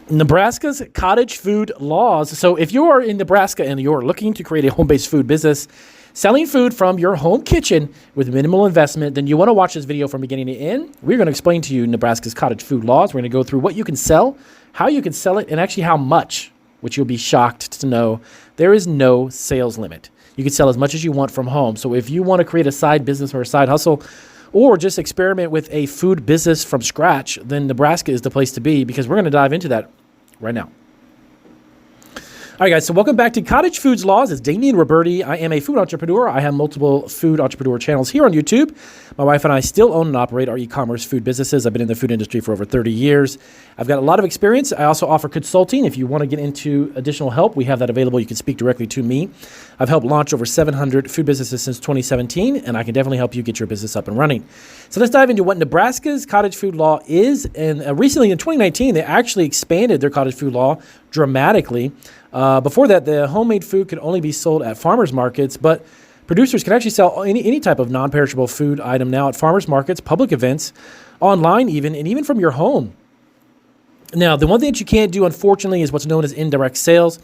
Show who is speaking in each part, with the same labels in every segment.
Speaker 1: Nebraska's Cottage Food Laws. So if you are in Nebraska and you're looking to create a home-based food business, selling food from your home kitchen with minimal investment, then you want to watch this video from beginning to end. We're going to explain to you Nebraska's Cottage Food Laws. We're going to go through what you can sell, how you can sell it, and actually how much, which you'll be shocked to know. There is no sales limit. You can sell as much as you want from home. So if you want to create a side business or a side hustle, or just experiment with a food business from scratch, then Nebraska is the place to be, because we're going to dive into that right now. All right, guys, so welcome back to Cottage Foods Laws. It's Damian Roberti. I am a food entrepreneur. I have multiple food entrepreneur channels here on YouTube. My wife and I still own and operate our e-commerce food businesses. I've been in the food industry for over 30 years. I've got a lot of experience. I also offer consulting. If you want to get into additional help, we have that available. You can speak directly to me. I've helped launch over 700 food businesses since 2017, and I can definitely help you get your business up and running. So let's dive into what Nebraska's cottage food law is. And recently in 2019, they actually expanded their cottage food law dramatically. Before that, the homemade food could only be sold at farmers markets, but producers can actually sell any type of non-perishable food item now at farmers markets, public events, online even, and even from your home. Now, the one thing that you can't do, unfortunately, is what's known as indirect sales.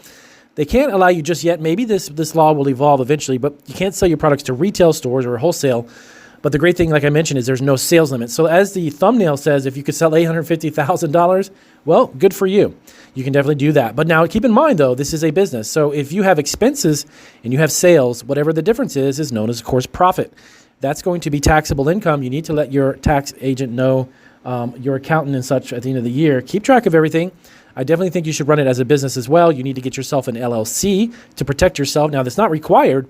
Speaker 1: They can't allow you just yet. Maybe this law will evolve eventually, but you can't sell your products to retail stores or wholesale. But the great thing, like I mentioned, is there's no sales limit. So as the thumbnail says, if you could sell $850,000, well, good for you. You can definitely do that. But now keep in mind, though, this is a business. So if you have expenses and you have sales, whatever the difference is known as, of course, profit. That's going to be taxable income. You need to let your tax agent know, your accountant and such at the end of the year. Keep track of everything. I definitely think you should run it as a business as well. You need to get yourself an LLC to protect yourself. Now, that's not required,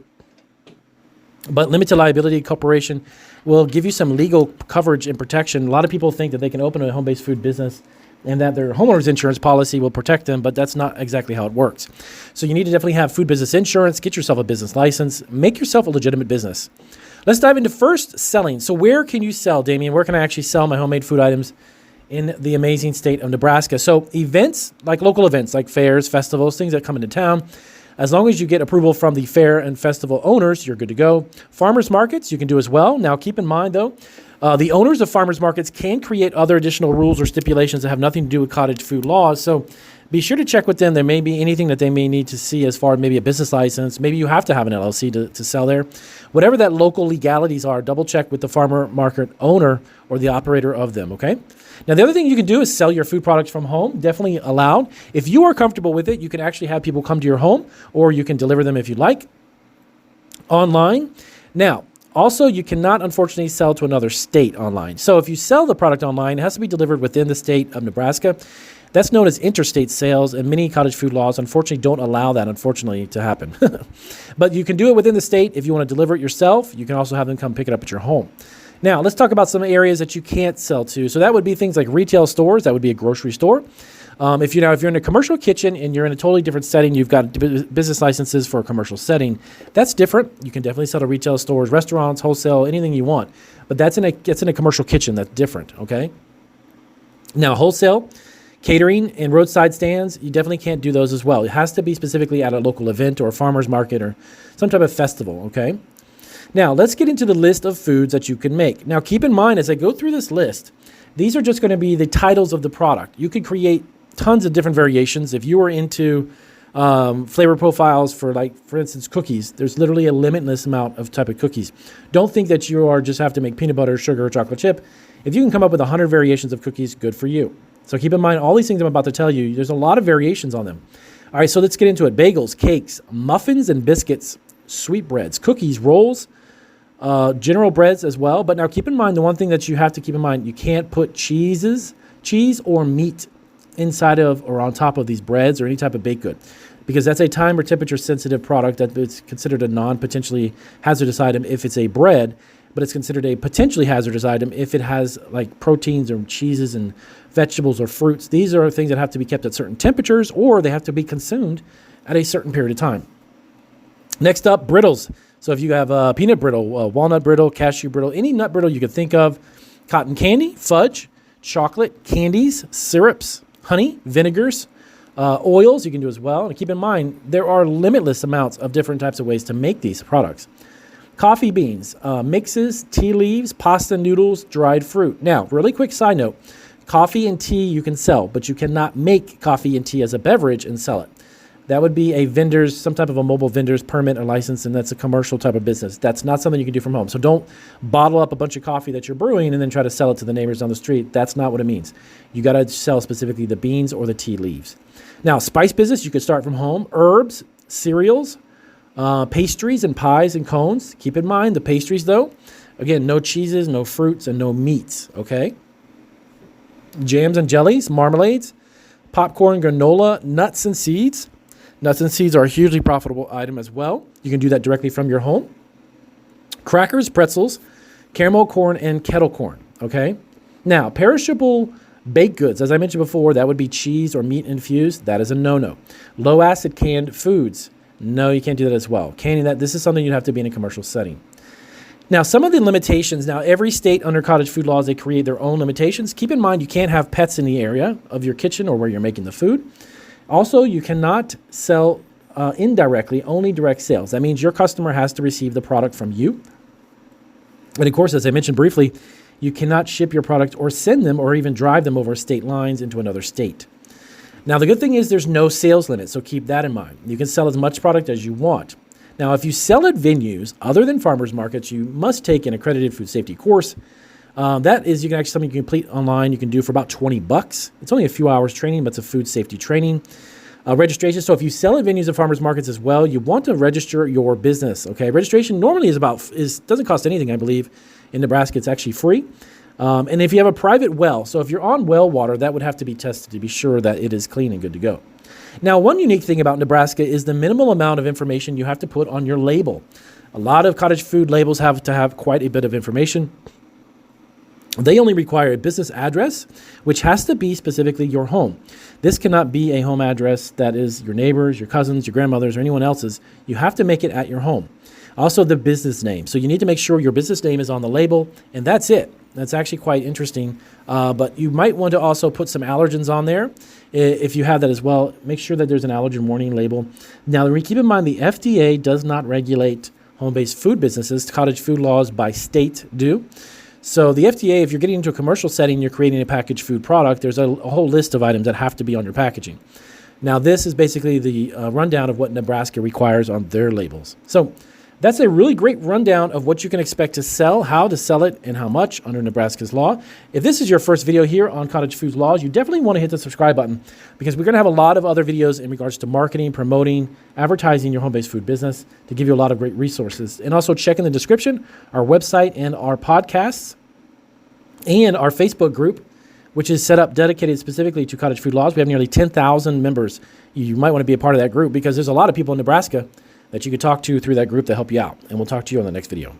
Speaker 1: but limited liability corporation will give you some legal coverage and protection. A lot of people think that they can open a home-based food business and that their homeowner's insurance policy will protect them, but that's not exactly how it works. So you need to definitely have food business insurance, get yourself a business license, make yourself a legitimate business. Let's dive into first selling. So where can you sell, Damian? Where can I actually sell my homemade food items in the amazing state of Nebraska? So events, like local events, like fairs, festivals, things that come into town. As long as you get approval from the fair and festival owners, you're good to go. Farmers markets, you can do as well. Now, keep in mind, though, the owners of farmers markets can create other additional rules or stipulations that have nothing to do with cottage food laws. So be sure to check with them. There may be anything that they may need to see as far as maybe a business license. Maybe you have to have an LLC to sell there. Whatever that local legalities are, double check with the farmer market owner or the operator of them, okay? Now, the other thing you can do is sell your food products from home. Definitely allowed. If you are comfortable with it, you can actually have people come to your home, or you can deliver them if you like online. Now, also, you cannot, unfortunately, sell to another state online. So if you sell the product online, it has to be delivered within the state of Nebraska. That's known as interstate sales, and many cottage food laws, unfortunately, don't allow that, unfortunately, to happen. But you can do it within the state. If you want to deliver it yourself, you can also have them come pick it up at your home. Now, let's talk about some areas that you can't sell to. So that would be things like retail stores. That would be a grocery store. If you're in a commercial kitchen and you're in a totally different setting, you've got business licenses for a commercial setting. That's different. You can definitely sell to retail stores, restaurants, wholesale, anything you want. But that's in a commercial kitchen. That's different. Okay. Now, wholesale, catering, and roadside stands, you definitely can't do those as well. It has to be specifically at a local event or a farmer's market or some type of festival. Okay. Now, let's get into the list of foods that you can make. Now, keep in mind, as I go through this list, these are just going to be the titles of the product. You could create tons of different variations. If you were into flavor profiles for instance, cookies, there's literally a limitless amount of type of cookies. Don't think that you are just have to make peanut butter, sugar, or chocolate chip. If you can come up with 100 variations of cookies, good for you. So keep in mind, all these things I'm about to tell you, there's a lot of variations on them. All right, so let's get into it. Bagels, cakes, muffins and biscuits, sweetbreads, cookies, rolls, general breads as well. But now keep in mind, the one thing that you have to keep in mind, you can't put cheese or meat inside of or on top of these breads or any type of baked good, because that's a time or temperature sensitive product that is considered a non-potentially hazardous item if it's a bread, but it's considered a potentially hazardous item if it has like proteins or cheeses and vegetables or fruits. These are things that have to be kept at certain temperatures, or they have to be consumed at a certain period of time. Next up, brittles. So if you have peanut brittle, walnut brittle, cashew brittle, any nut brittle you could think of, cotton candy, fudge, chocolate, candies, syrups, honey, vinegars, oils you can do as well. And keep in mind, there are limitless amounts of different types of ways to make these products. Coffee beans, mixes, tea leaves, pasta noodles, dried fruit. Now, really quick side note, Coffee and tea you can sell, but you cannot make coffee and tea as a beverage and sell it. That would be a vendor's, some type of a mobile vendor's permit or license, and that's a commercial type of business. That's not something you can do from home. So don't bottle up a bunch of coffee that you're brewing and then try to sell it to the neighbors down the street. That's not what it means. You got to sell specifically the beans or the tea leaves. Now, spice business, you could start from home. Herbs, cereals, pastries and pies and cones. Keep in mind the pastries, though. Again, no cheeses, no fruits, and no meats, okay? Jams and jellies, marmalades, popcorn, granola, nuts and seeds. Nuts and seeds are a hugely profitable item as well. You can do that directly from your home. Crackers, pretzels, caramel corn, and kettle corn, okay? Now, perishable baked goods, as I mentioned before, that would be cheese or meat infused. That is a no-no. Low-acid canned foods. No, you can't do that as well. Canning that, this is something you'd have to be in a commercial setting. Now, some of the limitations, now every state under cottage food laws, they create their own limitations. Keep in mind, you can't have pets in the area of your kitchen or where you're making the food. Also, you cannot sell indirectly, only direct sales. That means your customer has to receive the product from you. And of course, as I mentioned briefly, you cannot ship your product or send them or even drive them over state lines into another state. Now, the good thing is there's no sales limit, so keep that in mind. You can sell as much product as you want. Now, if you sell at venues other than farmers markets, you must take an accredited food safety course. That is, you can actually something you can complete online. You can do for about $20. It's only a few hours training, but it's a food safety training. Registration. So if you sell at venues and farmers markets as well, you want to register your business. Okay, registration normally doesn't cost anything. I believe in Nebraska it's actually free. And if you have a private well, so if you're on well water, that would have to be tested to be sure that it is clean and good to go. Now, one unique thing about Nebraska is the minimal amount of information you have to put on your label. A lot of cottage food labels have to have quite a bit of information. They only require a business address, which has to be specifically your home. This cannot be a home address that is your neighbors, your cousins, your grandmothers, or anyone else's. You have to make it at your home. Also, the business name. So you need to make sure your business name is on the label, and that's it. That's actually quite interesting. But you might want to also put some allergens on there. If you have that as well, make sure that there's an allergen warning label. Now, keep in mind the FDA does not regulate home-based food businesses. Cottage food laws by state do. So the FDA, if you're getting into a commercial setting, you're creating a packaged food product, there's a whole list of items that have to be on your packaging. Now, this is basically the rundown of what Nebraska requires on their labels. So that's a really great rundown of what you can expect to sell, how to sell it, and how much under Nebraska's law. If this is your first video here on Cottage Food Laws, you definitely want to hit the subscribe button because we're going to have a lot of other videos in regards to marketing, promoting, advertising your home-based food business to give you a lot of great resources. And also check in the description our website and our podcasts and our Facebook group, which is set up dedicated specifically to Cottage Food Laws. We have nearly 10,000 members. You might want to be a part of that group because there's a lot of people in Nebraska that you could talk to through that group to help you out. And we'll talk to you on the next video.